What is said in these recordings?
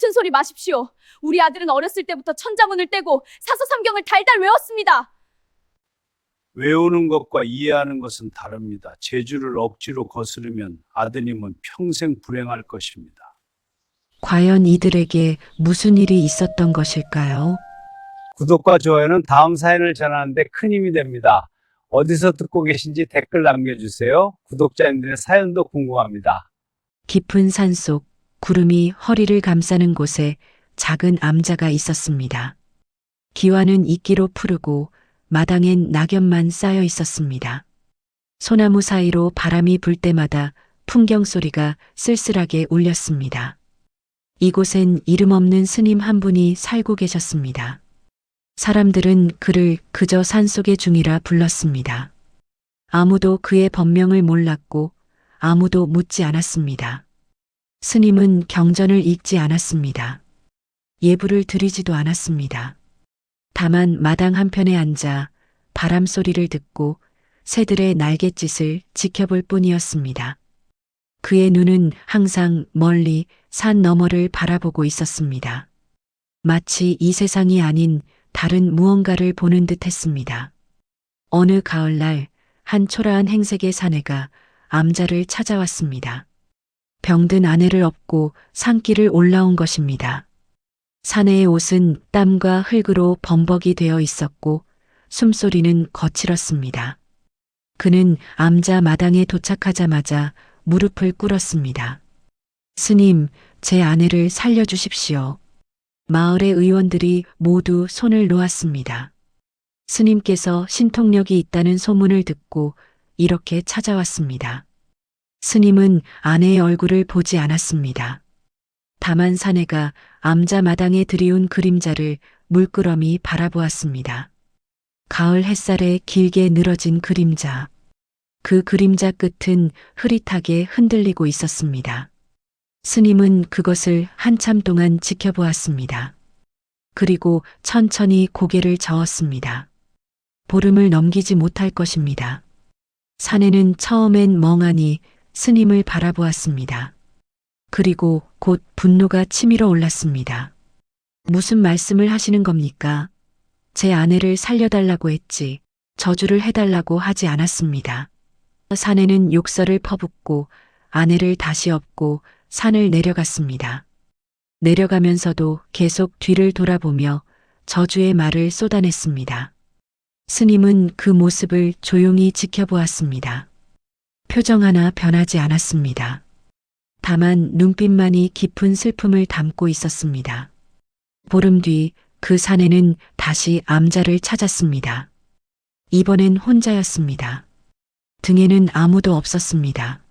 무슨 소리 마십시오. 우리 아들은 어렸을 때부터 천자문을 떼고 사서삼경을 달달 외웠습니다. 외우는 것과 이해하는 것은 다릅니다. 재주를 억지로 거스르면 아드님은 평생 불행할 것입니다. 과연 이들에게 무슨 일이 있었던 것일까요? 구독과 좋아요는 다음 사연을 전하는데 큰 힘이 됩니다. 어디서 듣고 계신지 댓글 남겨주세요. 구독자님들의 사연도 궁금합니다. 깊은 산속 구름이 허리를 감싸는 곳에 작은 암자가 있었습니다. 기와는 이끼로 푸르고 마당엔 낙엽만 쌓여 있었습니다. 소나무 사이로 바람이 불 때마다 풍경 소리가 쓸쓸하게 울렸습니다. 이곳엔 이름 없는 스님 한 분이 살고 계셨습니다. 사람들은 그를 그저 산속의 중이라 불렀습니다. 아무도 그의 법명을 몰랐고 아무도 묻지 않았습니다. 스님은 경전을 읽지 않았습니다. 예불을 드리지도 않았습니다. 다만 마당 한편에 앉아 바람 소리를 듣고 새들의 날갯짓을 지켜볼 뿐이었습니다. 그의 눈은 항상 멀리 산 너머를 바라보고 있었습니다. 마치 이 세상이 아닌 다른 무언가를 보는 듯 했습니다. 어느 가을날 한 초라한 행색의 사내가 암자를 찾아왔습니다. 병든 아내를 업고 산길을 올라온 것입니다. 사내의 옷은 땀과 흙으로 범벅이 되어 있었고 숨소리는 거칠었습니다. 그는 암자 마당에 도착하자마자 무릎을 꿇었습니다. 스님, 제 아내를 살려주십시오. 마을의 의원들이 모두 손을 놓았습니다. 스님께서 신통력이 있다는 소문을 듣고 이렇게 찾아왔습니다. 스님은 아내의 얼굴을 보지 않았습니다. 다만 사내가 암자 마당에 들이운 그림자를 물끄러미 바라보았습니다. 가을 햇살에 길게 늘어진 그림자. 그 그림자 끝은 흐릿하게 흔들리고 있었습니다. 스님은 그것을 한참 동안 지켜보았습니다. 그리고 천천히 고개를 저었습니다. 보름을 넘기지 못할 것입니다. 사내는 처음엔 멍하니 스님을 바라보았습니다. 그리고 곧 분노가 치밀어 올랐습니다. 무슨 말씀을 하시는 겁니까? 제 아내를 살려달라고 했지 저주를 해달라고 하지 않았습니다. 사내는 욕설을 퍼붓고 아내를 다시 업고 산을 내려갔습니다. 내려가면서도 계속 뒤를 돌아보며 저주의 말을 쏟아냈습니다. 스님은 그 모습을 조용히 지켜보았습니다. 표정 하나 변하지 않았습니다. 다만 눈빛만이 깊은 슬픔을 담고 있었습니다. 보름 뒤 그 사내는 다시 암자를 찾았습니다. 이번엔 혼자였습니다. 등에는 아무도 없었습니다.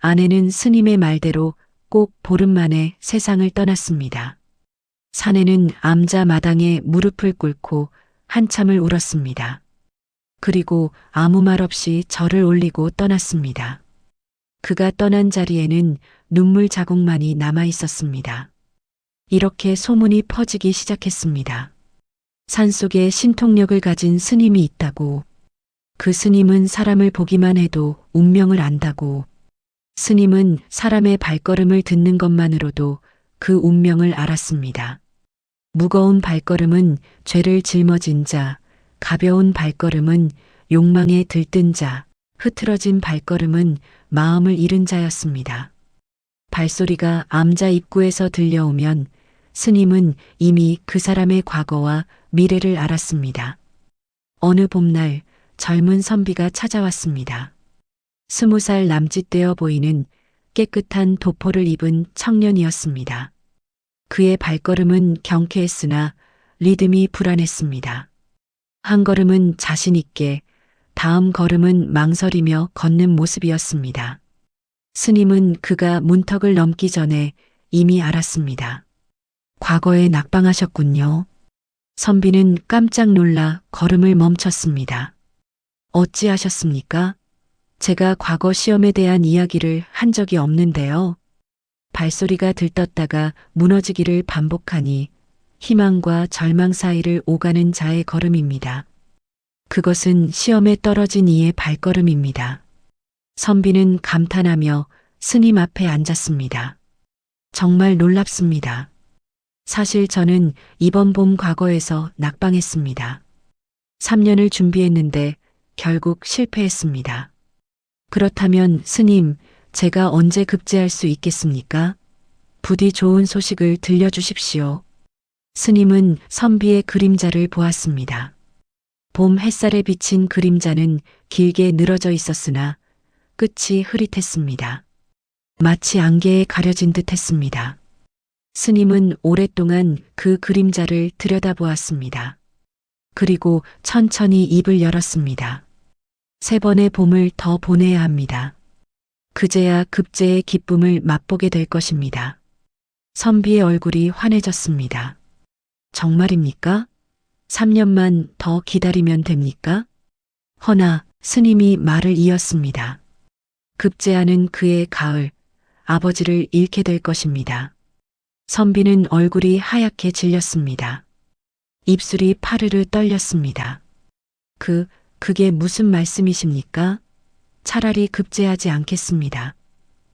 아내는 스님의 말대로 꼭 보름 만에 세상을 떠났습니다. 사내는 암자 마당에 무릎을 꿇고 한참을 울었습니다. 그리고 아무 말 없이 절을 올리고 떠났습니다. 그가 떠난 자리에는 눈물 자국만이 남아 있었습니다. 이렇게 소문이 퍼지기 시작했습니다. 산속에 신통력을 가진 스님이 있다고, 그 스님은 사람을 보기만 해도 운명을 안다고, 스님은 사람의 발걸음을 듣는 것만으로도 그 운명을 알았습니다. 무거운 발걸음은 죄를 짊어진 자, 가벼운 발걸음은 욕망에 들뜬 자, 흐트러진 발걸음은 마음을 잃은 자였습니다. 발소리가 암자 입구에서 들려오면 스님은 이미 그 사람의 과거와 미래를 알았습니다. 어느 봄날 젊은 선비가 찾아왔습니다. 20살 남짓되어 보이는 깨끗한 도포를 입은 청년이었습니다. 그의 발걸음은 경쾌했으나 리듬이 불안했습니다. 한 걸음은 자신 있게, 다음 걸음은 망설이며 걷는 모습이었습니다. 스님은 그가 문턱을 넘기 전에 이미 알았습니다. 과거에 낙방하셨군요. 선비는 깜짝 놀라 걸음을 멈췄습니다. 어찌하셨습니까? 제가 과거 시험에 대한 이야기를 한 적이 없는데요. 발소리가 들떴다가 무너지기를 반복하니 희망과 절망 사이를 오가는 자의 걸음입니다. 그것은 시험에 떨어진 이의 발걸음입니다. 선비는 감탄하며 스님 앞에 앉았습니다. 정말 놀랍습니다. 사실 저는 이번 봄 과거에서 낙방했습니다. 3년을 준비했는데 결국 실패했습니다. 그렇다면 스님, 제가 언제 급제할 수 있겠습니까? 부디 좋은 소식을 들려주십시오. 스님은 선비의 그림자를 보았습니다. 봄 햇살에 비친 그림자는 길게 늘어져 있었으나 끝이 흐릿했습니다. 마치 안개에 가려진 듯 했습니다. 스님은 오랫동안 그 그림자를 들여다보았습니다. 그리고 천천히 입을 열었습니다. 3번의 봄을 더 보내야 합니다. 그제야 급제의 기쁨을 맛보게 될 것입니다. 선비의 얼굴이 환해졌습니다. 정말입니까? 3년만 더 기다리면 됩니까? 허나 스님이 말을 이었습니다. 급제하는 그의 가을, 아버지를 잃게 될 것입니다. 선비는 얼굴이 하얗게 질렸습니다. 입술이 파르르 떨렸습니다. 그게 무슨 말씀이십니까? 차라리 급제하지 않겠습니다.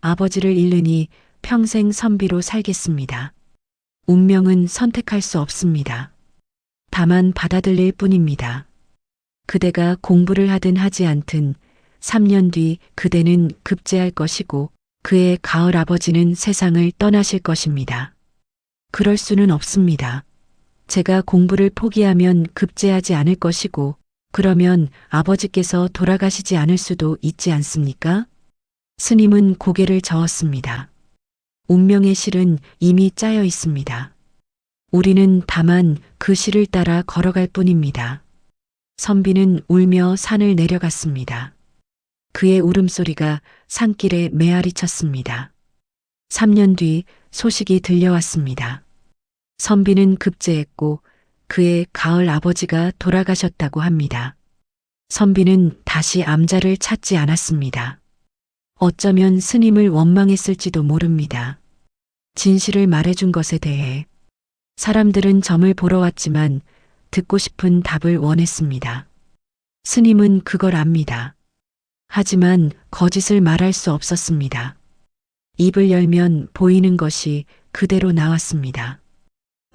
아버지를 잃으니 평생 선비로 살겠습니다. 운명은 선택할 수 없습니다. 다만 받아들일 뿐입니다. 그대가 공부를 하든 하지 않든 3년 뒤 그대는 급제할 것이고 그의 가을 아버지는 세상을 떠나실 것입니다. 그럴 수는 없습니다. 제가 공부를 포기하면 급제하지 않을 것이고 그러면 아버지께서 돌아가시지 않을 수도 있지 않습니까? 스님은 고개를 저었습니다. 운명의 실은 이미 짜여 있습니다. 우리는 다만 그 실을 따라 걸어갈 뿐입니다. 선비는 울며 산을 내려갔습니다. 그의 울음소리가 산길에 메아리 쳤습니다. 3년 뒤 소식이 들려왔습니다. 선비는 급제했고 그의 가을 아버지가 돌아가셨다고 합니다. 선비는 다시 암자를 찾지 않았습니다. 어쩌면 스님을 원망했을지도 모릅니다. 진실을 말해준 것에 대해 사람들은 점을 보러 왔지만 듣고 싶은 답을 원했습니다. 스님은 그걸 압니다. 하지만 거짓을 말할 수 없었습니다. 입을 열면 보이는 것이 그대로 나왔습니다.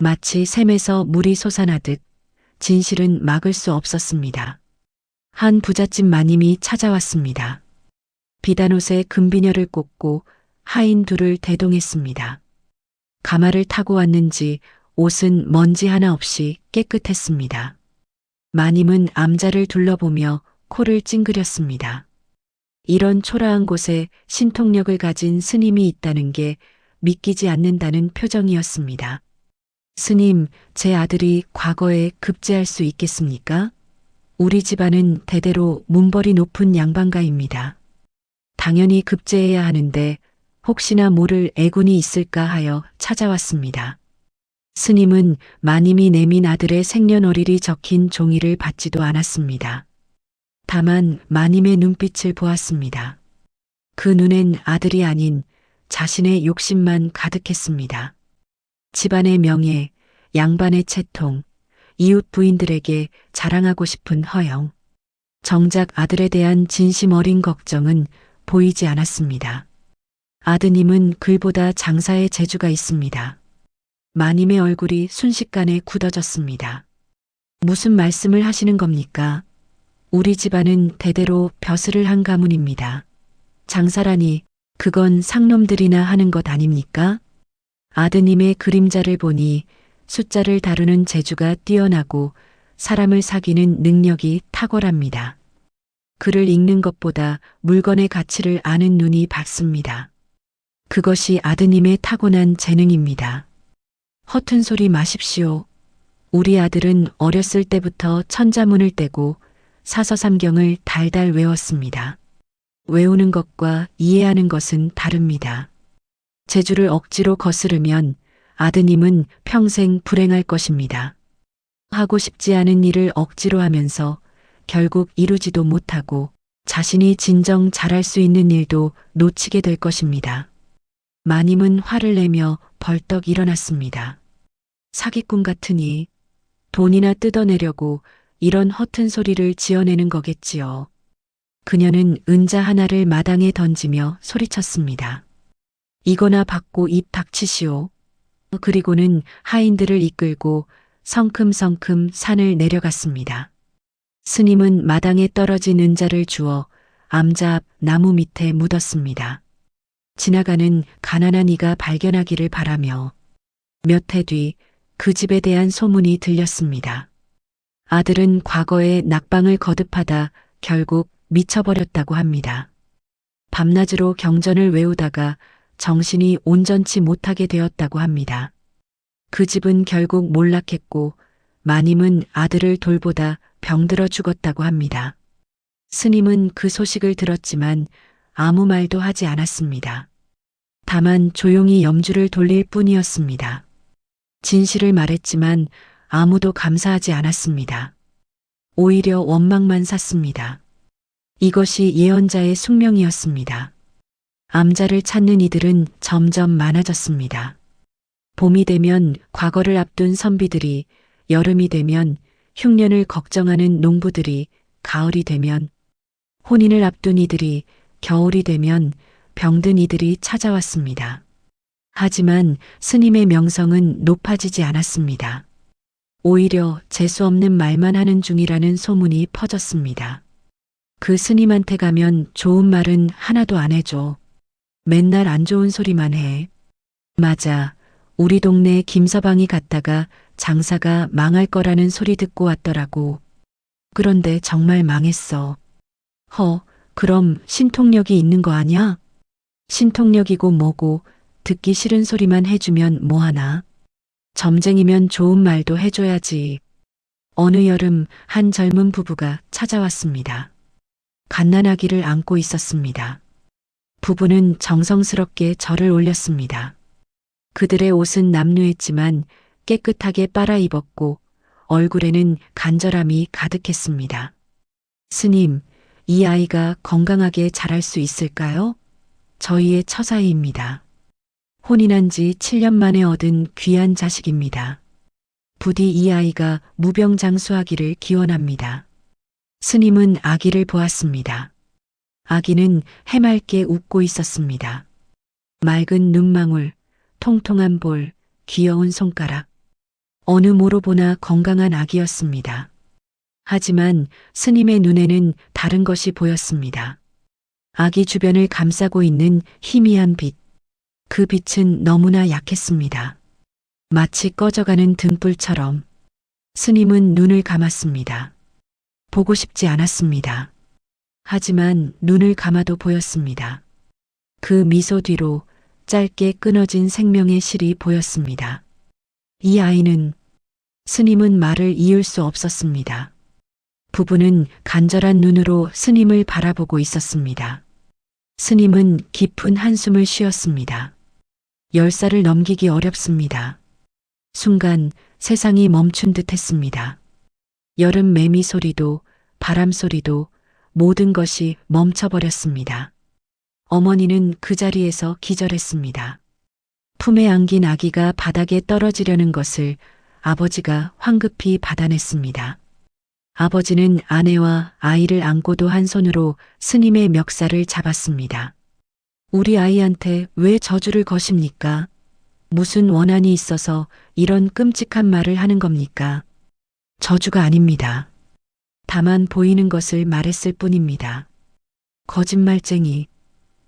마치 샘에서 물이 솟아나듯 진실은 막을 수 없었습니다. 한 부잣집 마님이 찾아왔습니다. 비단옷에 금비녀를 꽂고 하인 둘을 대동했습니다. 가마를 타고 왔는지 옷은 먼지 하나 없이 깨끗했습니다. 마님은 암자를 둘러보며 코를 찡그렸습니다. 이런 초라한 곳에 신통력을 가진 스님이 있다는 게 믿기지 않는다는 표정이었습니다. 스님, 제 아들이 과거에 급제할 수 있겠습니까? 우리 집안은 대대로 문벌이 높은 양반가입니다. 당연히 급제해야 하는데 혹시나 모를 애군이 있을까 하여 찾아왔습니다. 스님은 마님이 내민 아들의 생년월일이 적힌 종이를 받지도 않았습니다. 다만 마님의 눈빛을 보았습니다. 그 눈엔 아들이 아닌 자신의 욕심만 가득했습니다. 집안의 명예, 양반의 채통, 이웃 부인들에게 자랑하고 싶은 허영. 정작 아들에 대한 진심 어린 걱정은 보이지 않았습니다. 아드님은 글보다 장사에 재주가 있습니다. 마님의 얼굴이 순식간에 굳어졌습니다. 무슨 말씀을 하시는 겁니까? 우리 집안은 대대로 벼슬을 한 가문입니다. 장사라니 그건 상놈들이나 하는 것 아닙니까? 아드님의 그림자를 보니 숫자를 다루는 재주가 뛰어나고 사람을 사귀는 능력이 탁월합니다. 글을 읽는 것보다 물건의 가치를 아는 눈이 밝습니다. 그것이 아드님의 타고난 재능입니다. 허튼 소리 마십시오. 우리 아들은 어렸을 때부터 천자문을 떼고 사서삼경을 달달 외웠습니다. 외우는 것과 이해하는 것은 다릅니다. 재주를 억지로 거스르면 아드님은 평생 불행할 것입니다. 하고 싶지 않은 일을 억지로 하면서 결국 이루지도 못하고 자신이 진정 잘할 수 있는 일도 놓치게 될 것입니다. 마님은 화를 내며 벌떡 일어났습니다. 사기꾼 같으니 돈이나 뜯어내려고 이런 허튼 소리를 지어내는 거겠지요. 그녀는 은자 하나를 마당에 던지며 소리쳤습니다. 이거나 받고 입 닥치시오. 그리고는 하인들을 이끌고 성큼성큼 산을 내려갔습니다. 스님은 마당에 떨어진 은자를 주워 암자 앞 나무 밑에 묻었습니다. 지나가는 가난한 이가 발견하기를 바라며 몇 해 뒤 그 집에 대한 소문이 들렸습니다. 아들은 과거에 낙방을 거듭하다 결국 미쳐버렸다고 합니다. 밤낮으로 경전을 외우다가 정신이 온전치 못하게 되었다고 합니다. 그 집은 결국 몰락했고 마님은 아들을 돌보다 병들어 죽었다고 합니다. 스님은 그 소식을 들었지만 아무 말도 하지 않았습니다. 다만 조용히 염주를 돌릴 뿐이었습니다. 진실을 말했지만 아무도 감사하지 않았습니다. 오히려 원망만 샀습니다. 이것이 예언자의 숙명이었습니다. 암자를 찾는 이들은 점점 많아졌습니다. 봄이 되면 과거를 앞둔 선비들이, 여름이 되면 흉년을 걱정하는 농부들이, 가을이 되면 혼인을 앞둔 이들이, 겨울이 되면 병든 이들이 찾아왔습니다. 하지만 스님의 명성은 높아지지 않았습니다. 오히려 재수없는 말만 하는 중이라는 소문이 퍼졌습니다. 그 스님한테 가면 좋은 말은 하나도 안 해줘. 맨날 안 좋은 소리만 해. 맞아. 우리 동네 김서방이 갔다가 장사가 망할 거라는 소리 듣고 왔더라고. 그런데 정말 망했어. 그럼 신통력이 있는 거 아냐? 신통력이고 뭐고 듣기 싫은 소리만 해주면 뭐하나? 점쟁이면 좋은 말도 해줘야지. 어느 여름 한 젊은 부부가 찾아왔습니다. 갓난아기를 안고 있었습니다. 부부는 정성스럽게 절을 올렸습니다. 그들의 옷은 남루했지만 깨끗하게 빨아 입었고 얼굴에는 간절함이 가득했습니다. 스님, 이 아이가 건강하게 자랄 수 있을까요? 저희의 처사이입니다. 혼인한 지 7년 만에 얻은 귀한 자식입니다. 부디 이 아이가 무병장수하기를 기원합니다. 스님은 아기를 보았습니다. 아기는 해맑게 웃고 있었습니다. 맑은 눈망울, 통통한 볼, 귀여운 손가락. 어느 모로 보나 건강한 아기였습니다. 하지만 스님의 눈에는 다른 것이 보였습니다. 아기 주변을 감싸고 있는 희미한 빛. 그 빛은 너무나 약했습니다. 마치 꺼져가는 등불처럼. 스님은 눈을 감았습니다. 보고 싶지 않았습니다. 하지만 눈을 감아도 보였습니다. 그 미소 뒤로 짧게 끊어진 생명의 실이 보였습니다. 이 아이는, 스님은 말을 이을 수 없었습니다. 부부는 간절한 눈으로 스님을 바라보고 있었습니다. 스님은 깊은 한숨을 쉬었습니다. 10살을 넘기기 어렵습니다. 순간 세상이 멈춘 듯 했습니다. 여름 매미 소리도, 바람 소리도 모든 것이 멈춰버렸습니다. 어머니는 그 자리에서 기절했습니다. 품에 안긴 아기가 바닥에 떨어지려는 것을 아버지가 황급히 받아냈습니다. 아버지는 아내와 아이를 안고도 한 손으로 스님의 멱살을 잡았습니다. 우리 아이한테 왜 저주를 거십니까? 무슨 원한이 있어서 이런 끔찍한 말을 하는 겁니까? 저주가 아닙니다. 다만 보이는 것을 말했을 뿐입니다. 거짓말쟁이.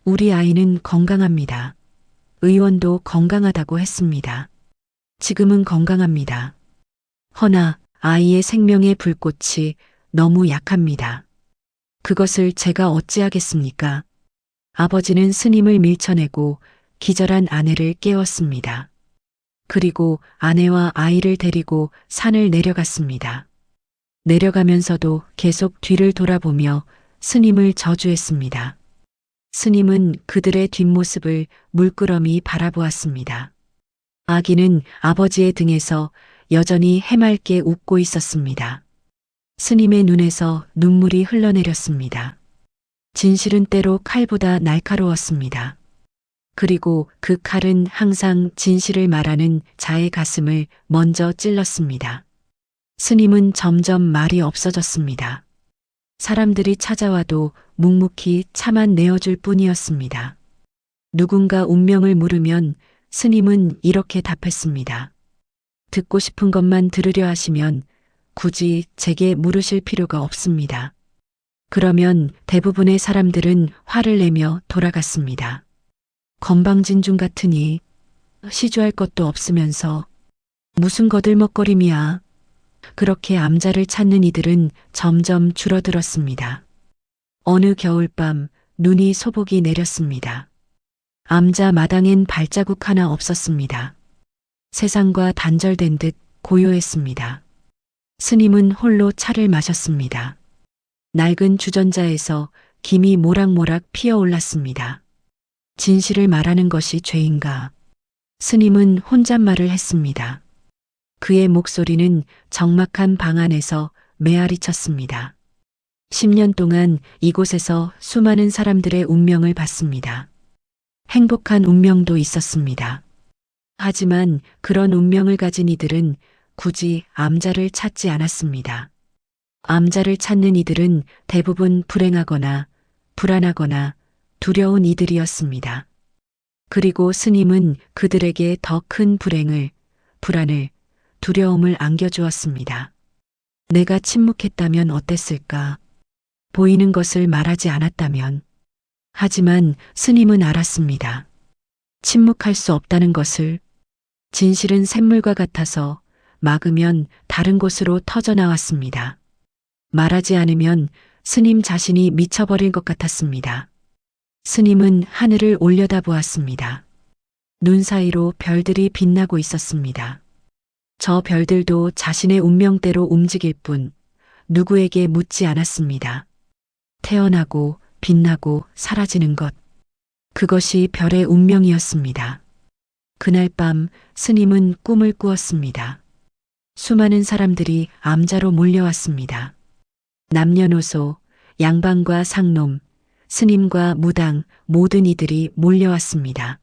우리 아이는 건강합니다. 의원도 건강하다고 했습니다. 지금은 건강합니다. 허나 아이의 생명의 불꽃이 너무 약합니다. 그것을 제가 어찌하겠습니까? 아버지는 스님을 밀쳐내고 기절한 아내를 깨웠습니다. 그리고 아내와 아이를 데리고 산을 내려갔습니다. 내려가면서도 계속 뒤를 돌아보며 스님을 저주했습니다. 스님은 그들의 뒷모습을 물끄러미 바라보았습니다. 아기는 아버지의 등에서 여전히 해맑게 웃고 있었습니다. 스님의 눈에서 눈물이 흘러내렸습니다. 진실은 때로 칼보다 날카로웠습니다. 그리고 그 칼은 항상 진실을 말하는 자의 가슴을 먼저 찔렀습니다. 스님은 점점 말이 없어졌습니다. 사람들이 찾아와도 묵묵히 차만 내어줄 뿐이었습니다. 누군가 운명을 물으면 스님은 이렇게 답했습니다. 듣고 싶은 것만 들으려 하시면 굳이 제게 물으실 필요가 없습니다. 그러면 대부분의 사람들은 화를 내며 돌아갔습니다. 건방진중 같으니 시주할 것도 없으면서 무슨 거들먹거림이야. 그렇게 암자를 찾는 이들은 점점 줄어들었습니다. 어느 겨울밤 눈이 소복이 내렸습니다. 암자 마당엔 발자국 하나 없었습니다. 세상과 단절된 듯 고요했습니다. 스님은 홀로 차를 마셨습니다. 낡은 주전자에서 김이 모락모락 피어올랐습니다. 진실을 말하는 것이 죄인가? 스님은 혼잣말을 했습니다. 그의 목소리는 적막한 방 안에서 메아리 쳤습니다. 10년 동안 이곳에서 수많은 사람들의 운명을 봤습니다. 행복한 운명도 있었습니다. 하지만 그런 운명을 가진 이들은 굳이 암자를 찾지 않았습니다. 암자를 찾는 이들은 대부분 불행하거나 불안하거나 두려운 이들이었습니다. 그리고 스님은 그들에게 더 큰 불행을, 불안을, 두려움을 안겨주었습니다. 내가 침묵했다면 어땠을까? 보이는 것을 말하지 않았다면. 하지만 스님은 알았습니다. 침묵할 수 없다는 것을. 진실은 샘물과 같아서 막으면 다른 곳으로 터져나왔습니다. 말하지 않으면 스님 자신이 미쳐버릴 것 같았습니다. 스님은 하늘을 올려다보았습니다. 눈 사이로 별들이 빛나고 있었습니다. 저 별들도 자신의 운명대로 움직일 뿐 누구에게 묻지 않았습니다. 태어나고 빛나고 사라지는 것. 그것이 별의 운명이었습니다. 그날 밤 스님은 꿈을 꾸었습니다. 수많은 사람들이 암자로 몰려왔습니다. 남녀노소, 양반과 상놈, 스님과 무당 모든 이들이 몰려왔습니다.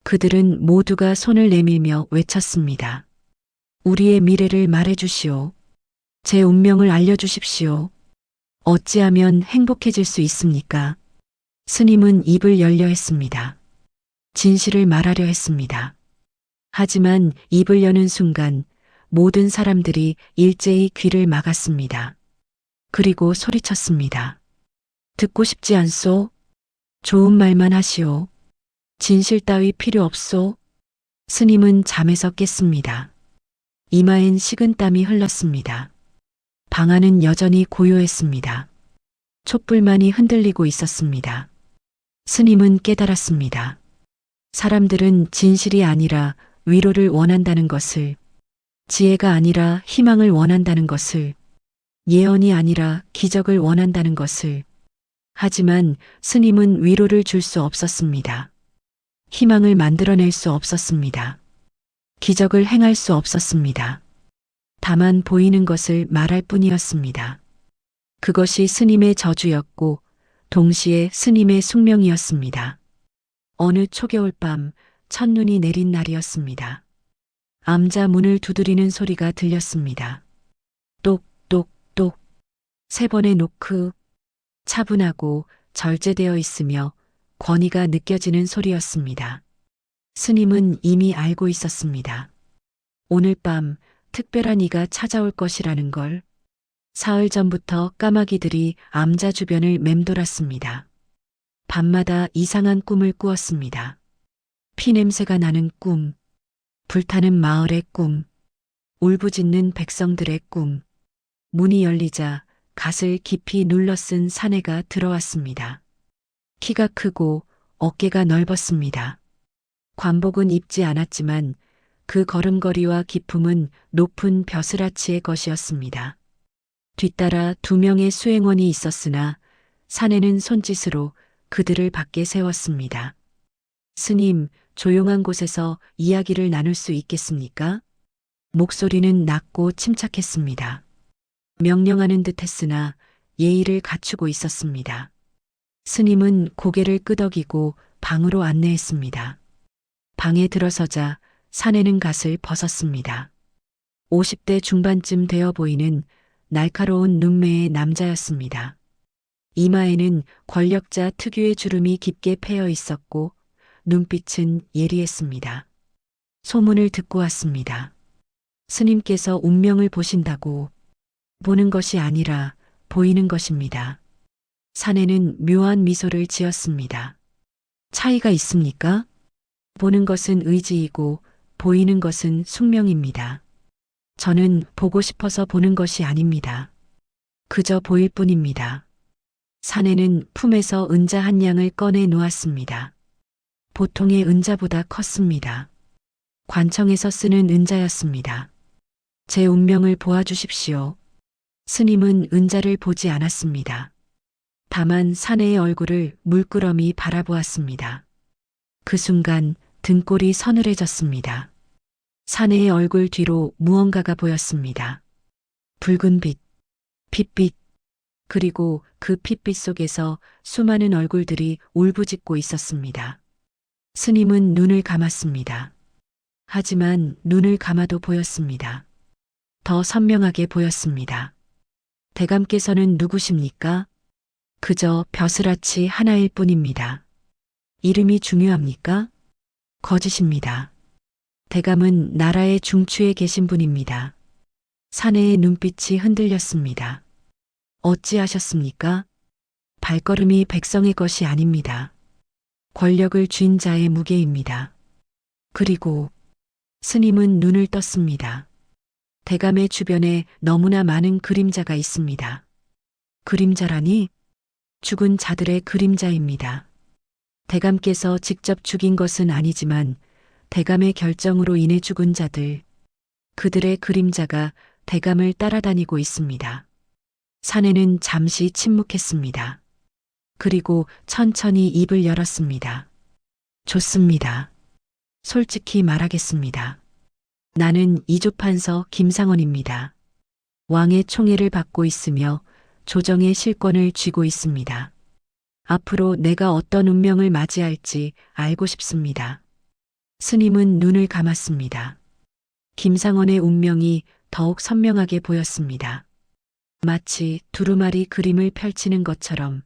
그들은 모두가 손을 내밀며 외쳤습니다. 우리의 미래를 말해주시오. 제 운명을 알려주십시오. 어찌하면 행복해질 수 있습니까? 스님은 입을 열려 했습니다. 진실을 말하려 했습니다. 하지만 입을 여는 순간 모든 사람들이 일제히 귀를 막았습니다. 그리고 소리쳤습니다. 듣고 싶지 않소? 좋은 말만 하시오. 진실 따위 필요 없소? 스님은 잠에서 깼습니다. 이마엔 식은땀이 흘렀습니다. 방 안은 여전히 고요했습니다. 촛불만이 흔들리고 있었습니다. 스님은 깨달았습니다. 사람들은 진실이 아니라 위로를 원한다는 것을, 지혜가 아니라 희망을 원한다는 것을, 예언이 아니라 기적을 원한다는 것을. 하지만 스님은 위로를 줄 수 없었습니다. 희망을 만들어낼 수 없었습니다. 기적을 행할 수 없었습니다. 다만 보이는 것을 말할 뿐이었습니다. 그것이 스님의 저주였고 동시에 스님의 숙명이었습니다. 어느 초겨울 밤 첫눈이 내린 날이었습니다. 암자 문을 두드리는 소리가 들렸습니다. 똑똑똑 3번의 노크. 차분하고 절제되어 있으며 권위가 느껴지는 소리였습니다. 스님은 이미 알고 있었습니다. 오늘 밤 특별한 이가 찾아올 것이라는 걸. 사흘 전부터 까마귀들이 암자 주변을 맴돌았습니다. 밤마다 이상한 꿈을 꾸었습니다. 피냄새가 나는 꿈, 불타는 마을의 꿈, 울부짖는 백성들의 꿈. 문이 열리자 갓을 깊이 눌러쓴 사내가 들어왔습니다. 키가 크고 어깨가 넓었습니다. 관복은 입지 않았지만 그 걸음걸이와 기품은 높은 벼슬아치의 것이었습니다. 뒤따라 2명의 수행원이 있었으나 사내는 손짓으로 그들을 밖에 세웠습니다. 스님, 조용한 곳에서 이야기를 나눌 수 있겠습니까? 목소리는 낮고 침착했습니다. 명령하는 듯 했으나 예의를 갖추고 있었습니다. 스님은 고개를 끄덕이고 방으로 안내했습니다. 방에 들어서자 사내는 갓을 벗었습니다. 50대 중반쯤 되어 보이는 날카로운 눈매의 남자였습니다. 이마에는 권력자 특유의 주름이 깊게 패여 있었고 눈빛은 예리했습니다. 소문을 듣고 왔습니다. 스님께서 운명을 보신다고 보는 것이 아니라 보이는 것입니다. 사내는 묘한 미소를 지었습니다. 차이가 있습니까? 보는 것은 의지이고 보이는 것은 숙명입니다. 저는 보고 싶어서 보는 것이 아닙니다. 그저 보일 뿐입니다. 사내는 품에서 은자 한 양을 꺼내 놓았습니다. 보통의 은자보다 컸습니다. 관청에서 쓰는 은자였습니다. 제 운명을 보아주십시오. 스님은 은자를 보지 않았습니다. 다만 사내의 얼굴을 물끄러미 바라보았습니다. 그 순간 등골이 서늘해졌습니다. 사내의 얼굴 뒤로 무언가가 보였습니다. 붉은 빛, 핏빛, 그리고 그 핏빛 속에서 수많은 얼굴들이 울부짖고 있었습니다. 스님은 눈을 감았습니다. 하지만 눈을 감아도 보였습니다. 더 선명하게 보였습니다. 대감께서는 누구십니까? 그저 벼슬아치 하나일 뿐입니다. 이름이 중요합니까? 거짓입니다. 대감은 나라의 중추에 계신 분입니다. 사내의 눈빛이 흔들렸습니다. 어찌하셨습니까? 발걸음이 백성의 것이 아닙니다. 권력을 쥔 자의 무게입니다. 그리고 스님은 눈을 떴습니다. 대감의 주변에 너무나 많은 그림자가 있습니다. 그림자라니? 죽은 자들의 그림자입니다. 대감께서 직접 죽인 것은 아니지만 대감의 결정으로 인해 죽은 자들, 그들의 그림자가 대감을 따라다니고 있습니다. 사내는 잠시 침묵했습니다. 그리고 천천히 입을 열었습니다. 좋습니다. 솔직히 말하겠습니다. 나는 이조판서 김상원입니다. 왕의 총애를 받고 있으며 조정의 실권을 쥐고 있습니다. 앞으로 내가 어떤 운명을 맞이할지 알고 싶습니다. 스님은 눈을 감았습니다. 김상원의 운명이 더욱 선명하게 보였습니다. 마치 두루마리 그림을 펼치는 것처럼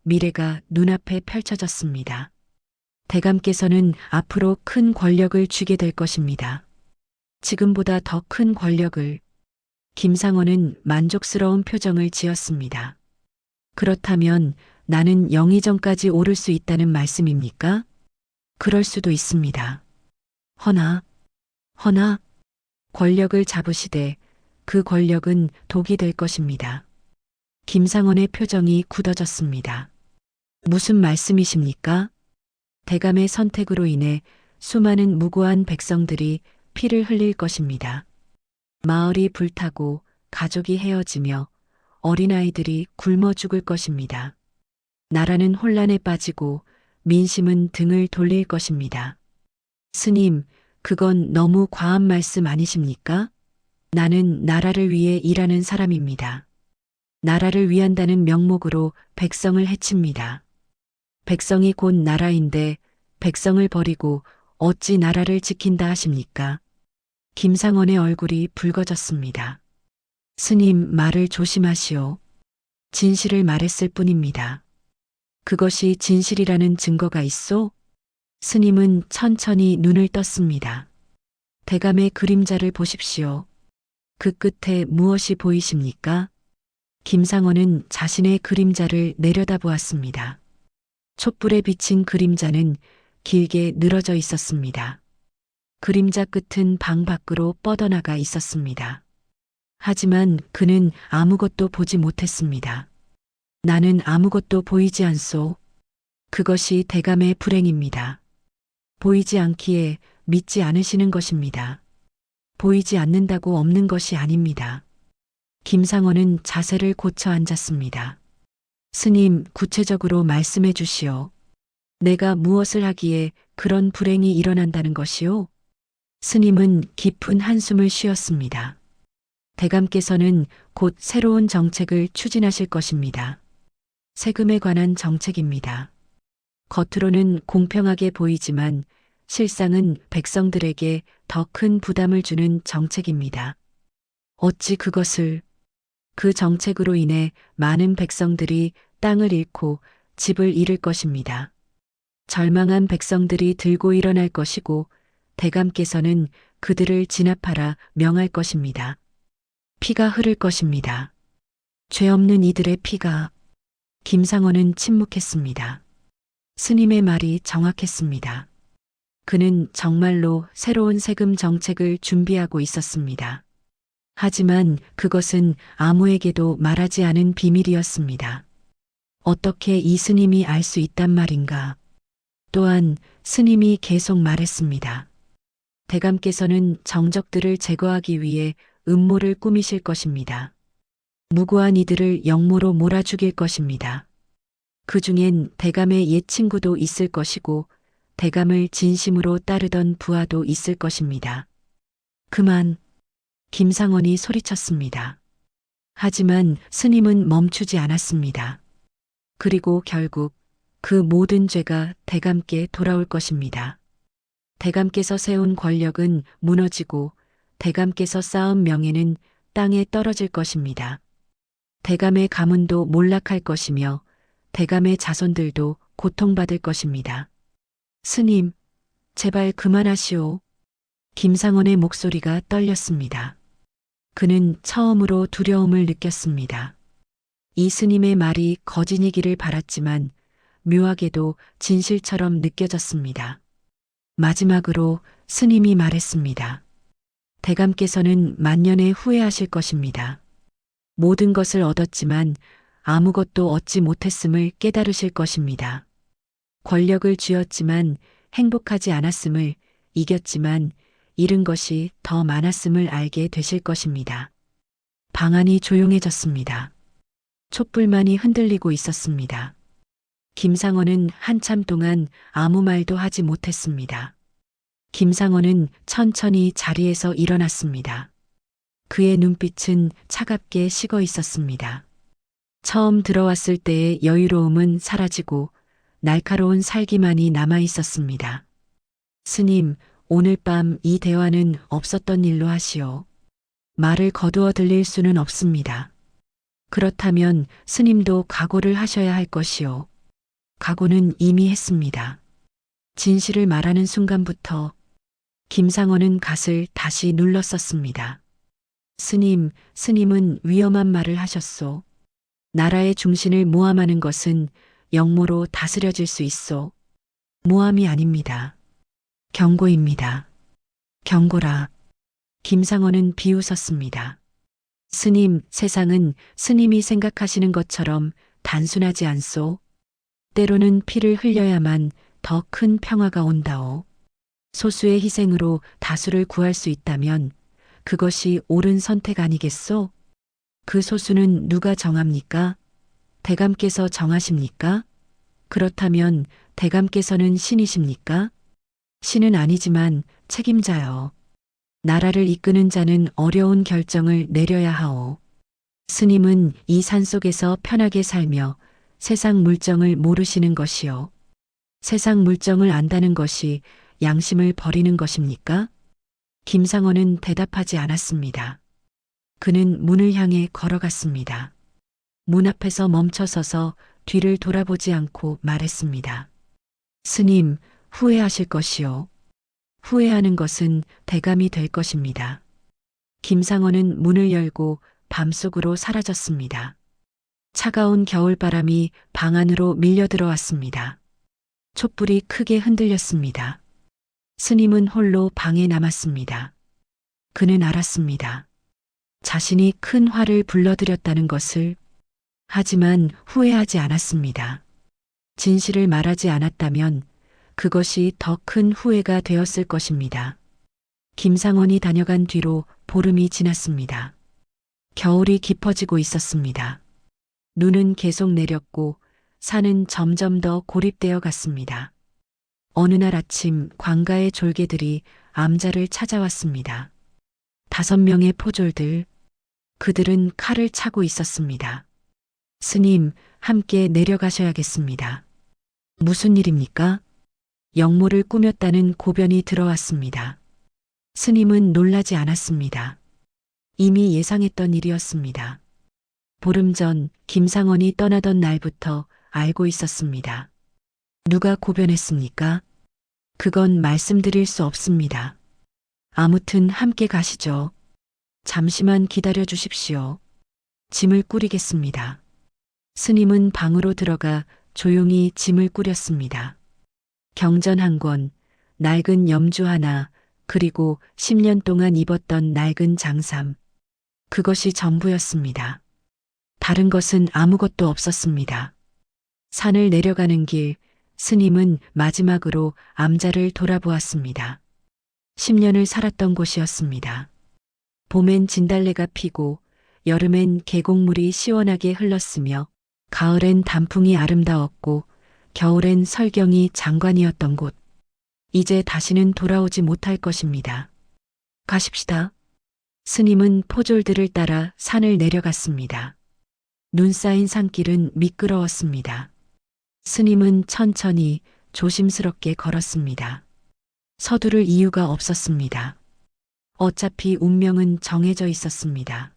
미래가 눈앞에 펼쳐졌습니다. 대감께서는 앞으로 큰 권력을 쥐게 될 것입니다. 지금보다 더 큰 권력을. 김상원은 만족스러운 표정을 지었습니다. 그렇다면 나는 영의정까지 오를 수 있다는 말씀입니까? 그럴 수도 있습니다. 허나 권력을 잡으시되 그 권력은 독이 될 것입니다. 김상원의 표정이 굳어졌습니다. 무슨 말씀이십니까? 대감의 선택으로 인해 수많은 무고한 백성들이 피를 흘릴 것입니다. 마을이 불타고 가족이 헤어지며 어린아이들이 굶어 죽을 것입니다. 나라는 혼란에 빠지고 민심은 등을 돌릴 것입니다. 스님, 그건 너무 과한 말씀 아니십니까? 나는 나라를 위해 일하는 사람입니다. 나라를 위한다는 명목으로 백성을 해칩니다. 백성이 곧 나라인데 백성을 버리고 어찌 나라를 지킨다 하십니까? 김상원의 얼굴이 붉어졌습니다. 스님, 말을 조심하시오. 진실을 말했을 뿐입니다. 그것이 진실이라는 증거가 있소? 스님은 천천히 눈을 떴습니다. 대감의 그림자를 보십시오. 그 끝에 무엇이 보이십니까? 김상원은 자신의 그림자를 내려다보았습니다. 촛불에 비친 그림자는 길게 늘어져 있었습니다. 그림자 끝은 방 밖으로 뻗어나가 있었습니다. 하지만 그는 아무것도 보지 못했습니다. 나는 아무것도 보이지 않소. 그것이 대감의 불행입니다. 보이지 않기에 믿지 않으시는 것입니다. 보이지 않는다고 없는 것이 아닙니다. 김상원은 자세를 고쳐 앉았습니다. 스님, 구체적으로 말씀해 주시오. 내가 무엇을 하기에 그런 불행이 일어난다는 것이오? 스님은 깊은 한숨을 쉬었습니다. 대감께서는 곧 새로운 정책을 추진하실 것입니다. 세금에 관한 정책입니다. 겉으로는 공평하게 보이지만 실상은 백성들에게 더 큰 부담을 주는 정책입니다. 어찌 그 정책으로 인해 많은 백성들이 땅을 잃고 집을 잃을 것입니다. 절망한 백성들이 들고 일어날 것이고 대감께서는 그들을 진압하라 명할 것입니다. 피가 흐를 것입니다. 죄 없는 이들의 피가. 김상원은 침묵했습니다. 스님의 말이 정확했습니다. 그는 정말로 새로운 세금 정책을 준비하고 있었습니다. 하지만 그것은 아무에게도 말하지 않은 비밀이었습니다. 어떻게 이 스님이 알 수 있단 말인가? 또한 스님이 계속 말했습니다. 대감께서는 정적들을 제거하기 위해 음모를 꾸미실 것입니다. 무고한 이들을 역모로 몰아 죽일 것입니다. 그 중엔 대감의 옛 친구도 있을 것이고 대감을 진심으로 따르던 부하도 있을 것입니다. 그만. 김상원이 소리쳤습니다. 하지만 스님은 멈추지 않았습니다. 그리고 결국 그 모든 죄가 대감께 돌아올 것입니다. 대감께서 세운 권력은 무너지고 대감께서 쌓은 명예는 땅에 떨어질 것입니다. 대감의 가문도 몰락할 것이며 대감의 자손들도 고통받을 것입니다. 스님, 제발 그만하시오. 김상원의 목소리가 떨렸습니다. 그는 처음으로 두려움을 느꼈습니다. 이 스님의 말이 거짓이기를 바랐지만 묘하게도 진실처럼 느껴졌습니다. 마지막으로 스님이 말했습니다. 대감께서는 만년에 후회하실 것입니다. 모든 것을 얻었지만 아무것도 얻지 못했음을 깨달으실 것입니다. 권력을 쥐었지만 행복하지 않았음을, 이겼지만 잃은 것이 더 많았음을 알게 되실 것입니다. 방 안이 조용해졌습니다. 촛불만이 흔들리고 있었습니다. 김상원은 한참 동안 아무 말도 하지 못했습니다. 김상원은 천천히 자리에서 일어났습니다. 그의 눈빛은 차갑게 식어 있었습니다. 처음 들어왔을 때의 여유로움은 사라지고 날카로운 살기만이 남아 있었습니다. 스님, 오늘 밤 이 대화는 없었던 일로 하시오. 말을 거두어 들릴 수는 없습니다. 그렇다면 스님도 각오를 하셔야 할 것이오. 각오는 이미 했습니다. 진실을 말하는 순간부터 김상원은 갓을 다시 눌렀었습니다. 스님은 위험한 말을 하셨소. 나라의 중신을 모함하는 것은 역모로 다스려질 수 있소. 모함이 아닙니다. 경고입니다. 경고라. 김상원은 비웃었습니다. 스님, 세상은 스님이 생각하시는 것처럼 단순하지 않소. 때로는 피를 흘려야만 더 큰 평화가 온다오. 소수의 희생으로 다수를 구할 수 있다면 그것이 옳은 선택 아니겠소? 그 소수는 누가 정합니까? 대감께서 정하십니까? 그렇다면 대감께서는 신이십니까? 신은 아니지만 책임자요. 나라를 이끄는 자는 어려운 결정을 내려야 하오. 스님은 이 산속에서 편하게 살며 세상 물정을 모르시는 것이요. 세상 물정을 안다는 것이 양심을 버리는 것입니까? 김상원은 대답하지 않았습니다. 그는 문을 향해 걸어갔습니다. 문 앞에서 멈춰서서 뒤를 돌아보지 않고 말했습니다. 스님, 후회하실 것이요. 후회하는 것은 대감이 될 것입니다. 김상원은 문을 열고 밤속으로 사라졌습니다. 차가운 겨울바람이 방 안으로 밀려 들어왔습니다. 촛불이 크게 흔들렸습니다. 스님은 홀로 방에 남았습니다. 그는 알았습니다. 자신이 큰 화를 불러들였다는 것을. 하지만 후회하지 않았습니다. 진실을 말하지 않았다면 그것이 더 큰 후회가 되었을 것입니다. 김상원이 다녀간 뒤로 보름이 지났습니다. 겨울이 깊어지고 있었습니다. 눈은 계속 내렸고 산은 점점 더 고립되어 갔습니다. 어느 날 아침 관가의 졸개들이 암자를 찾아왔습니다. 5명의 포졸들, 그들은 칼을 차고 있었습니다. 스님, 함께 내려가셔야겠습니다. 무슨 일입니까? 역모를 꾸몄다는 고변이 들어왔습니다. 스님은 놀라지 않았습니다. 이미 예상했던 일이었습니다. 보름 전 김상원이 떠나던 날부터 알고 있었습니다. 누가 고변했습니까? 그건 말씀드릴 수 없습니다. 아무튼 함께 가시죠. 잠시만 기다려 주십시오. 짐을 꾸리겠습니다. 스님은 방으로 들어가 조용히 짐을 꾸렸습니다. 경전 한 권, 낡은 염주 하나, 그리고 10년 동안 입었던 낡은 장삼. 그것이 전부였습니다. 다른 것은 아무것도 없었습니다. 산을 내려가는 길, 스님은 마지막으로 암자를 돌아보았습니다. 10년을 살았던 곳이었습니다. 봄엔 진달래가 피고 여름엔 계곡물이 시원하게 흘렀으며 가을엔 단풍이 아름다웠고 겨울엔 설경이 장관이었던 곳. 이제 다시는 돌아오지 못할 것입니다. 가십시다. 스님은 포졸들을 따라 산을 내려갔습니다. 눈 쌓인 산길은 미끄러웠습니다. 스님은 천천히 조심스럽게 걸었습니다. 서두를 이유가 없었습니다. 어차피 운명은 정해져 있었습니다.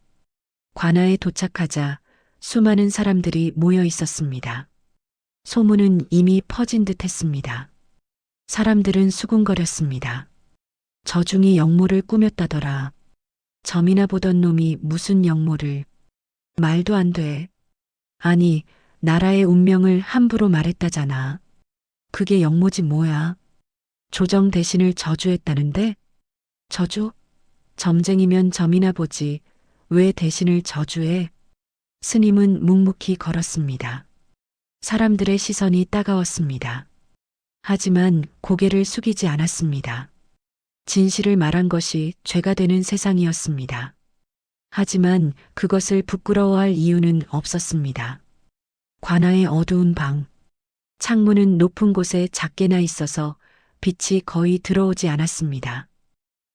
관아에 도착하자 수많은 사람들이 모여 있었습니다. 소문은 이미 퍼진 듯 했습니다. 사람들은 수군거렸습니다. 저중이 역모를 꾸몄다더라. 점이나 보던 놈이 무슨 역모를. 말도 안 돼. 아니, 나라의 운명을 함부로 말했다잖아. 그게 역모지 뭐야. 조정 대신을 저주했다는데? 저주? 점쟁이면 점이나 보지. 왜 대신을 저주해? 스님은 묵묵히 걸었습니다. 사람들의 시선이 따가웠습니다. 하지만 고개를 숙이지 않았습니다. 진실을 말한 것이 죄가 되는 세상이었습니다. 하지만 그것을 부끄러워할 이유는 없었습니다. 관아의 어두운 방. 창문은 높은 곳에 작게나 있어서 빛이 거의 들어오지 않았습니다.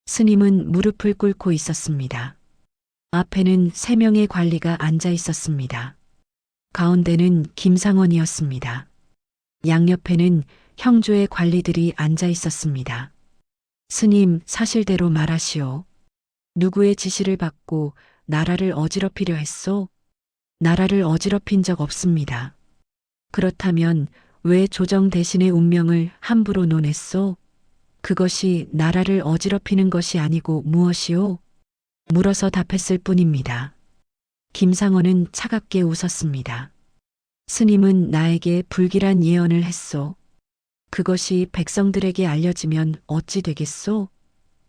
스님은 무릎을 꿇고 있었습니다. 앞에는 3명의 관리가 앉아 있었습니다. 가운데는 김상원이었습니다. 양옆에는 형조의 관리들이 앉아 있었습니다. 스님, 사실대로 말하시오. 누구의 지시를 받고 나라를 어지럽히려 했소? 나라를 어지럽힌 적 없습니다. 그렇다면 왜 조정 대신의 운명을 함부로 논했소? 그것이 나라를 어지럽히는 것이 아니고 무엇이오? 물어서 답했을 뿐입니다. 김상원은 차갑게 웃었습니다. 스님은 나에게 불길한 예언을 했소. 그것이 백성들에게 알려지면 어찌 되겠소?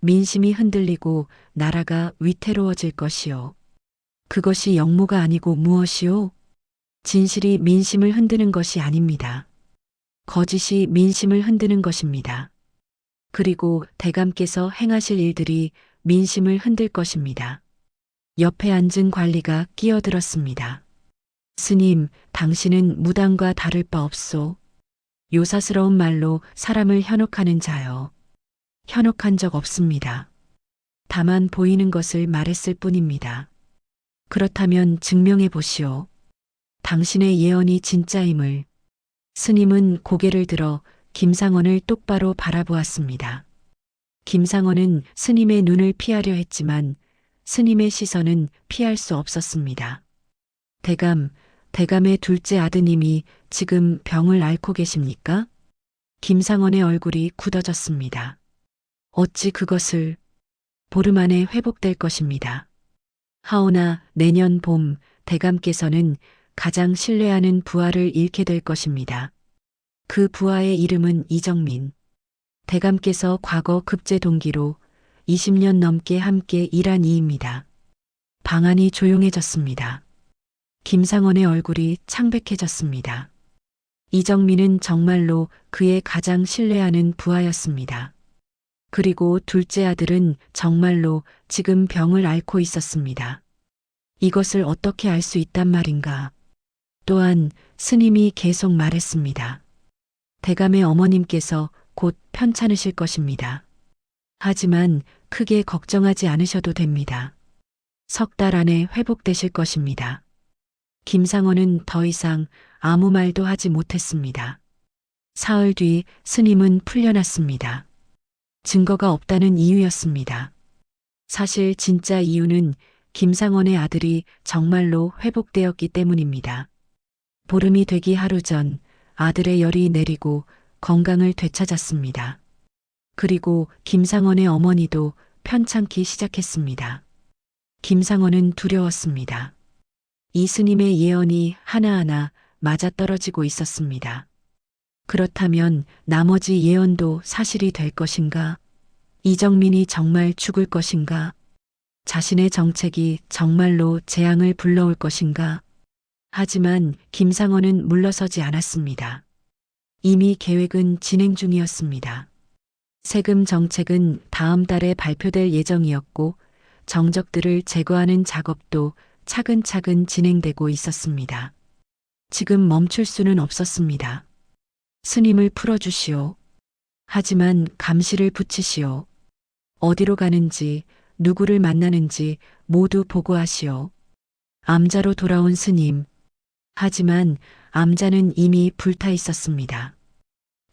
민심이 흔들리고 나라가 위태로워질 것이요. 그것이 역모가 아니고 무엇이요? 진실이 민심을 흔드는 것이 아닙니다. 거짓이 민심을 흔드는 것입니다. 그리고 대감께서 행하실 일들이 민심을 흔들 것입니다. 옆에 앉은 관리가 끼어들었습니다. 스님, 당신은 무당과 다를 바 없소. 요사스러운 말로 사람을 현혹하는 자요. 현혹한 적 없습니다. 다만 보이는 것을 말했을 뿐입니다. 그렇다면 증명해 보시오. 당신의 예언이 진짜임을. 스님은 고개를 들어 김상원을 똑바로 바라보았습니다. 김상원은 스님의 눈을 피하려 했지만 스님의 시선은 피할 수 없었습니다. 대감의 둘째 아드님이 지금 병을 앓고 계십니까? 김상원의 얼굴이 굳어졌습니다. 어찌 그것을? 보름 안에 회복될 것입니다. 하오나 내년 봄 대감께서는 가장 신뢰하는 부하를 잃게 될 것입니다. 그 부하의 이름은 이정민. 대감께서 과거 급제 동기로 20년 넘게 함께 일한 이입니다. 방안이 조용해졌습니다. 김상원의 얼굴이 창백해졌습니다. 이정민은 정말로 그의 가장 신뢰하는 부하였습니다. 그리고 둘째 아들은 정말로 지금 병을 앓고 있었습니다. 이것을 어떻게 알 수 있단 말인가? 또한 스님이 계속 말했습니다. 대감의 어머님께서 곧 편찮으실 것입니다. 하지만 크게 걱정하지 않으셔도 됩니다. 3달 안에 회복되실 것입니다. 김상원은 더 이상 아무 말도 하지 못했습니다. 사흘 뒤 스님은 풀려났습니다. 증거가 없다는 이유였습니다. 사실 진짜 이유는 김상원의 아들이 정말로 회복되었기 때문입니다. 보름이 되기 하루 전 아들의 열이 내리고 건강을 되찾았습니다. 그리고 김상원의 어머니도 편찮기 시작했습니다. 김상원은 두려웠습니다. 이 스님의 예언이 하나하나 맞아떨어지고 있었습니다. 그렇다면 나머지 예언도 사실이 될 것인가? 이정민이 정말 죽을 것인가? 자신의 정책이 정말로 재앙을 불러올 것인가? 하지만 김상원은 물러서지 않았습니다. 이미 계획은 진행 중이었습니다. 세금 정책은 다음 달에 발표될 예정이었고 정적들을 제거하는 작업도 차근차근 진행되고 있었습니다. 지금 멈출 수는 없었습니다. 스님을 풀어주시오. 하지만 감시를 붙이시오. 어디로 가는지, 누구를 만나는지 모두 보고하시오. 암자로 돌아온 스님. 하지만 암자는 이미 불타 있었습니다.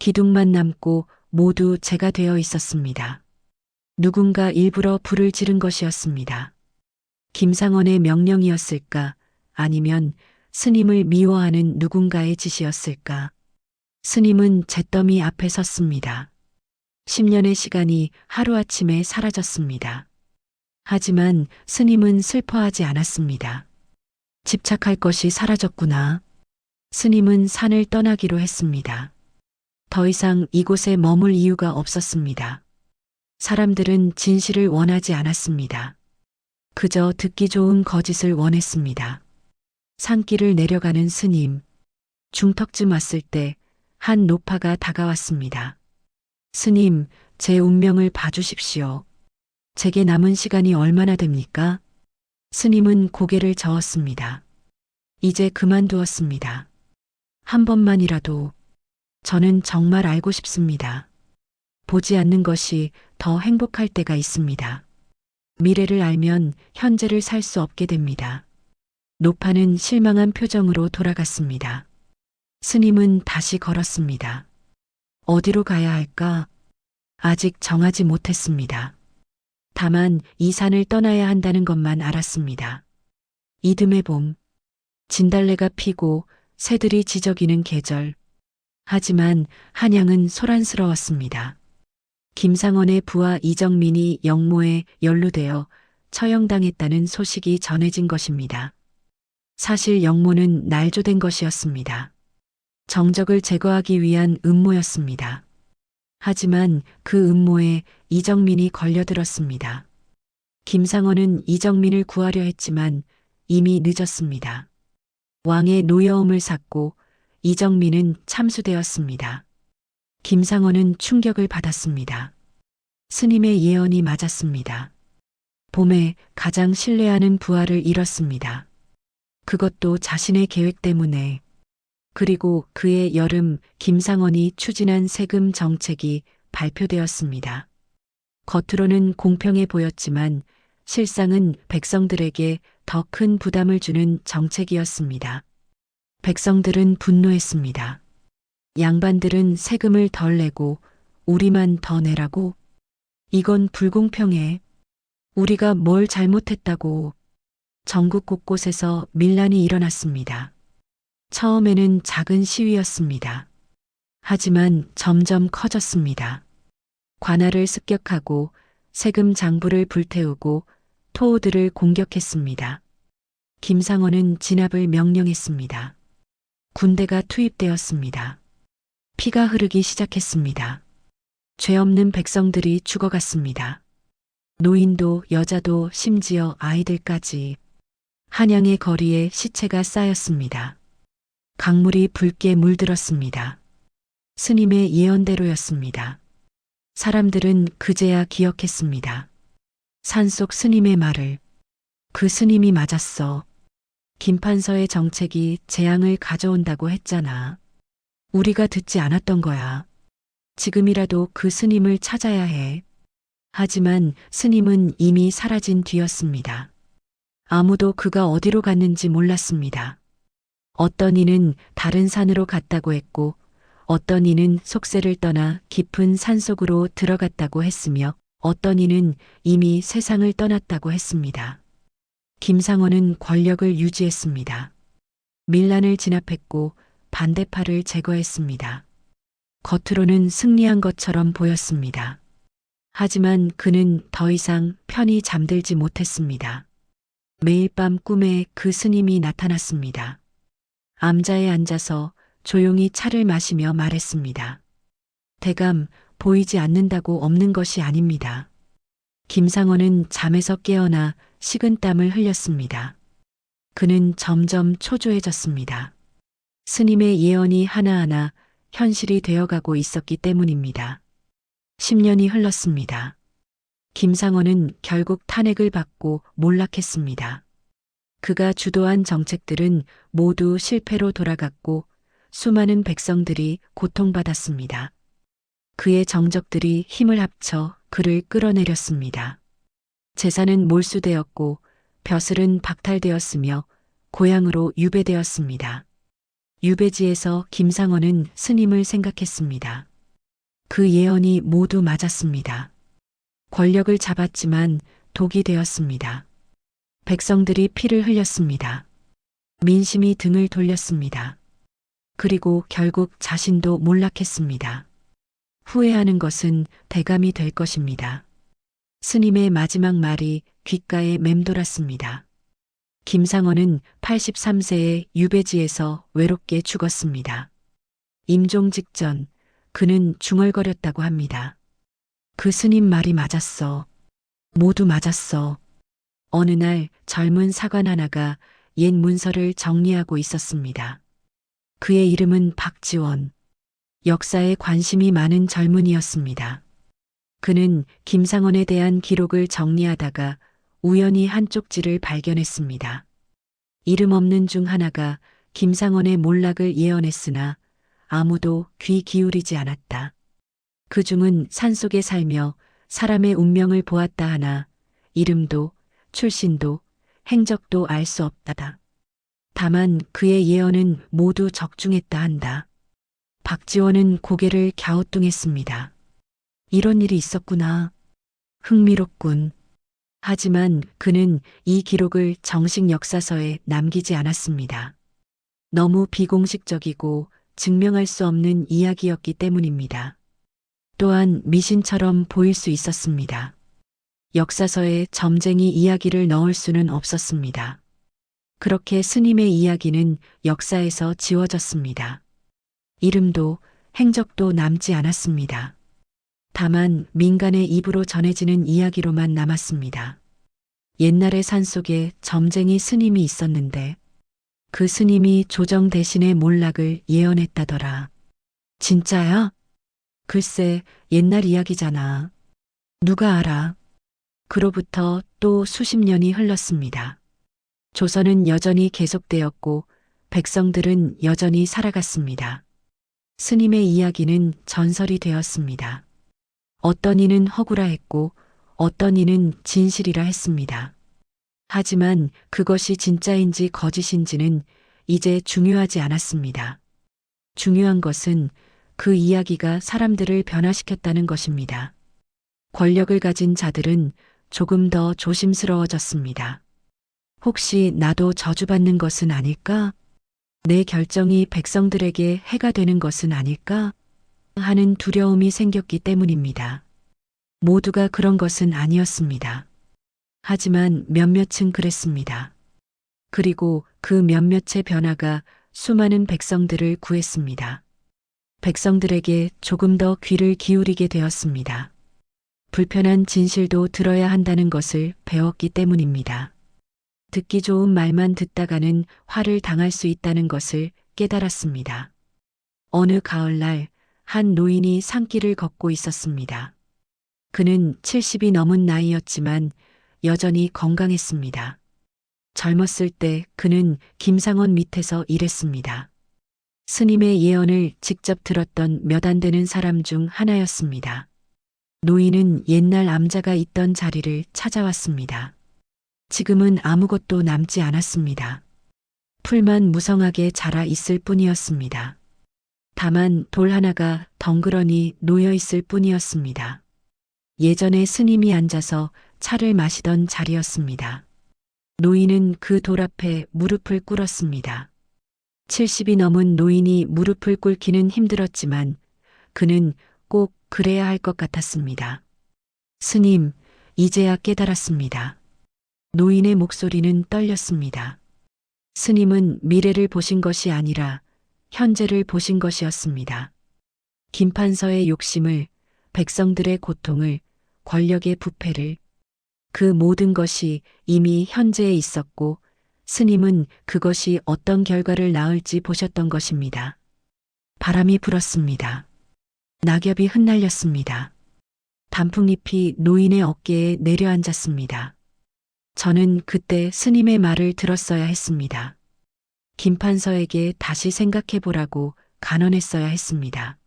기둥만 남고 모두 재가 되어 있었습니다. 누군가 일부러 불을 지른 것이었습니다. 김상원의 명령이었을까? 아니면 스님을 미워하는 누군가의 짓이었을까? 스님은 잿더미 앞에 섰습니다. 10년의 시간이 하루아침에 사라졌습니다. 하지만 스님은 슬퍼하지 않았습니다. 집착할 것이 사라졌구나. 스님은 산을 떠나기로 했습니다. 더 이상 이곳에 머물 이유가 없었습니다. 사람들은 진실을 원하지 않았습니다. 그저 듣기 좋은 거짓을 원했습니다. 산길을 내려가는 스님. 중턱쯤 왔을 때 한 노파가 다가왔습니다. 스님, 제 운명을 봐주십시오. 제게 남은 시간이 얼마나 됩니까? 스님은 고개를 저었습니다. 이제 그만두었습니다. 한 번만이라도 저는 정말 알고 싶습니다. 보지 않는 것이 더 행복할 때가 있습니다. 미래를 알면 현재를 살 수 없게 됩니다. 노파는 실망한 표정으로 돌아갔습니다. 스님은 다시 걸었습니다. 어디로 가야 할까? 아직 정하지 못했습니다. 다만 이 산을 떠나야 한다는 것만 알았습니다. 이듬해 봄, 진달래가 피고 새들이 지저귀는 계절. 하지만 한양은 소란스러웠습니다. 김상원의 부하 이정민이 영모에 연루되어 처형당했다는 소식이 전해진 것입니다. 사실 영모는 날조된 것이었습니다. 정적을 제거하기 위한 음모였습니다. 하지만 그 음모에 이정민이 걸려들었습니다. 김상원은 이정민을 구하려 했지만 이미 늦었습니다. 왕의 노여움을 샀고 이정민은 참수되었습니다. 김상원은 충격을 받았습니다. 스님의 예언이 맞았습니다. 봄에 가장 신뢰하는 부하를 잃었습니다. 그것도 자신의 계획 때문에. 그리고 그해 여름 김상원이 추진한 세금 정책이 발표되었습니다. 겉으로는 공평해 보였지만 실상은 백성들에게 더 큰 부담을 주는 정책이었습니다. 백성들은 분노했습니다. 양반들은 세금을 덜 내고 우리만 더 내라고? 이건 불공평해. 우리가 뭘 잘못했다고. 전국 곳곳에서 밀란이 일어났습니다. 처음에는 작은 시위였습니다. 하지만 점점 커졌습니다. 관할을 습격하고 세금 장부를 불태우고 토호들을 공격했습니다. 김상원은 진압을 명령했습니다. 군대가 투입되었습니다. 피가 흐르기 시작했습니다. 죄 없는 백성들이 죽어갔습니다. 노인도 여자도 심지어 아이들까지. 한양의 거리에 시체가 쌓였습니다. 강물이 붉게 물들었습니다. 스님의 예언대로였습니다. 사람들은 그제야 기억했습니다. 산속 스님의 말을. 그 스님이 맞았어. 김판서의 정책이 재앙을 가져온다고 했잖아. 우리가 듣지 않았던 거야. 지금이라도 그 스님을 찾아야 해. 하지만 스님은 이미 사라진 뒤였습니다. 아무도 그가 어디로 갔는지 몰랐습니다. 어떤 이는 다른 산으로 갔다고 했고 어떤 이는 속세를 떠나 깊은 산속으로 들어갔다고 했으며 어떤 이는 이미 세상을 떠났다고 했습니다. 김상원은 권력을 유지했습니다. 밀란을 진압했고 반대파를 제거했습니다. 겉으로는 승리한 것처럼 보였습니다. 하지만 그는 더 이상 편히 잠들지 못했습니다. 매일 밤 꿈에 그 스님이 나타났습니다. 암자에 앉아서 조용히 차를 마시며 말했습니다. 대감, 보이지 않는다고 없는 것이 아닙니다. 김상원은 잠에서 깨어나 식은땀을 흘렸습니다. 그는 점점 초조해졌습니다. 스님의 예언이 하나하나 현실이 되어가고 있었기 때문입니다. 10년이 흘렀습니다. 김상원은 결국 탄핵을 받고 몰락했습니다. 그가 주도한 정책들은 모두 실패로 돌아갔고 수많은 백성들이 고통받았습니다. 그의 정적들이 힘을 합쳐 그를 끌어내렸습니다. 재산은 몰수되었고 벼슬은 박탈되었으며 고향으로 유배되었습니다. 유배지에서 김상원은 스님을 생각했습니다. 그 예언이 모두 맞았습니다. 권력을 잡았지만 독이 되었습니다. 백성들이 피를 흘렸습니다. 민심이 등을 돌렸습니다. 그리고 결국 자신도 몰락했습니다. 후회하는 것은 대감이 될 것입니다. 스님의 마지막 말이 귓가에 맴돌았습니다. 김상원은 83세의 유배지에서 외롭게 죽었습니다. 임종 직전 그는 중얼거렸다고 합니다. 그 스님 말이 맞았어. 모두 맞았어. 어느 날 젊은 사관 하나가 옛 문서를 정리하고 있었습니다. 그의 이름은 박지원. 역사에 관심이 많은 젊은이였습니다. 그는 김상원에 대한 기록을 정리하다가 우연히 한 쪽지를 발견했습니다. 이름 없는 중 하나가 김상원의 몰락을 예언했으나 아무도 귀 기울이지 않았다. 그 중은 산속에 살며 사람의 운명을 보았다 하나 이름도 출신도 행적도 알 수 없다다. 다만 그의 예언은 모두 적중했다 한다. 박지원은 고개를 갸우뚱했습니다. 이런 일이 있었구나. 흥미롭군. 하지만 그는 이 기록을 정식 역사서에 남기지 않았습니다. 너무 비공식적이고 증명할 수 없는 이야기였기 때문입니다. 또한 미신처럼 보일 수 있었습니다. 역사서에 점쟁이 이야기를 넣을 수는 없었습니다. 그렇게 스님의 이야기는 역사에서 지워졌습니다. 이름도 행적도 남지 않았습니다. 다만 민간의 입으로 전해지는 이야기로만 남았습니다. 옛날의 산속에 점쟁이 스님이 있었는데 그 스님이 조정 대신의 몰락을 예언했다더라. 진짜야? 글쎄, 옛날 이야기잖아. 누가 알아? 그로부터 또 수십 년이 흘렀습니다. 조선은 여전히 계속되었고 백성들은 여전히 살아갔습니다. 스님의 이야기는 전설이 되었습니다. 어떤 이는 허구라 했고 어떤 이는 진실이라 했습니다. 하지만 그것이 진짜인지 거짓인지는 이제 중요하지 않았습니다. 중요한 것은 그 이야기가 사람들을 변화시켰다는 것입니다. 권력을 가진 자들은 조금 더 조심스러워졌습니다. 혹시 나도 저주받는 것은 아닐까? 내 결정이 백성들에게 해가 되는 것은 아닐까? 하는 두려움이 생겼기 때문입니다. 모두가 그런 것은 아니었습니다. 하지만 몇몇은 그랬습니다. 그리고 그 몇몇의 변화가 수많은 백성들을 구했습니다. 백성들에게 조금 더 귀를 기울이게 되었습니다. 불편한 진실도 들어야 한다는 것을 배웠기 때문입니다. 듣기 좋은 말만 듣다가는 화를 당할 수 있다는 것을 깨달았습니다. 어느 가을날 한 노인이 산길을 걷고 있었습니다. 그는 70이 넘은 나이였지만 여전히 건강했습니다. 젊었을 때 그는 김상원 밑에서 일했습니다. 스님의 예언을 직접 들었던 몇 안 되는 사람 중 하나였습니다. 노인은 옛날 암자가 있던 자리를 찾아왔습니다. 지금은 아무것도 남지 않았습니다. 풀만 무성하게 자라 있을 뿐이었습니다. 다만 돌 하나가 덩그러니 놓여 있을 뿐이었습니다. 예전에 스님이 앉아서 차를 마시던 자리였습니다. 노인은 그 돌 앞에 무릎을 꿇었습니다. 70이 넘은 노인이 무릎을 꿇기는 힘들었지만 그는 꼭 그래야 할 것 같았습니다. 스님, 이제야 깨달았습니다. 노인의 목소리는 떨렸습니다. 스님은 미래를 보신 것이 아니라 현재를 보신 것이었습니다. 김판서의 욕심을, 백성들의 고통을, 권력의 부패를, 그 모든 것이 이미 현재에 있었고 스님은 그것이 어떤 결과를 낳을지 보셨던 것입니다. 바람이 불었습니다. 낙엽이 흩날렸습니다. 단풍잎이 노인의 어깨에 내려앉았습니다. 저는 그때 스님의 말을 들었어야 했습니다. 김판서에게 다시 생각해 보라고 간언했어야 했습니다.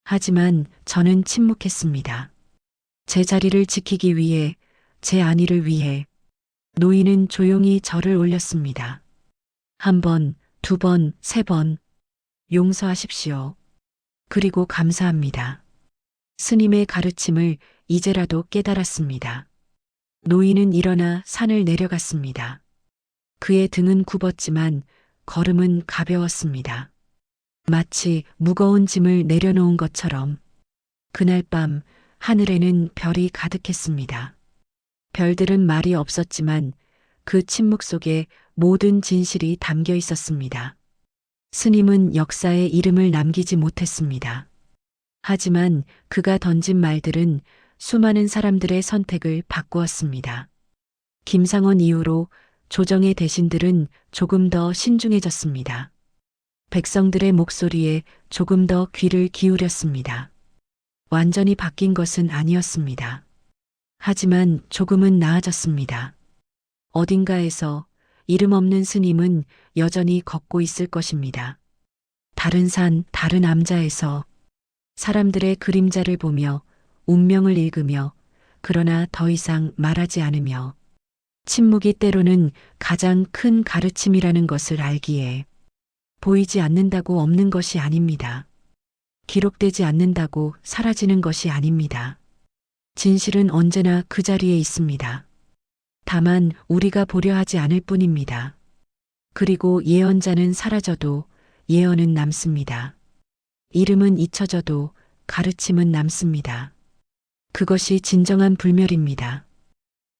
하지만 저는 침묵했습니다. 제 자리를 지키기 위해, 제 안위를 위해. 노인은 조용히 절을 올렸습니다. 1번, 2번, 3번. 용서하십시오. 그리고 감사합니다. 스님의 가르침을 이제라도 깨달았습니다. 노인은 일어나 산을 내려갔습니다. 그의 등은 굽었지만 걸음은 가벼웠습니다. 마치 무거운 짐을 내려놓은 것처럼. 그날 밤 하늘에는 별이 가득했습니다. 별들은 말이 없었지만 그 침묵 속에 모든 진실이 담겨 있었습니다. 스님은 역사에 이름을 남기지 못했습니다. 하지만 그가 던진 말들은 수많은 사람들의 선택을 바꾸었습니다. 김상원 이후로 조정의 대신들은 조금 더 신중해졌습니다. 백성들의 목소리에 조금 더 귀를 기울였습니다. 완전히 바뀐 것은 아니었습니다. 하지만 조금은 나아졌습니다. 어딘가에서 이름 없는 스님은 여전히 걷고 있을 것입니다. 다른 산, 다른 암자에서 사람들의 그림자를 보며 운명을 읽으며 그러나 더 이상 말하지 않으며 침묵이 때로는 가장 큰 가르침이라는 것을 알기에 보이지 않는다고 없는 것이 아닙니다. 기록되지 않는다고 사라지는 것이 아닙니다. 진실은 언제나 그 자리에 있습니다. 다만 우리가 보려 하지 않을 뿐입니다. 그리고 예언자는 사라져도 예언은 남습니다. 이름은 잊혀져도 가르침은 남습니다. 그것이 진정한 불멸입니다.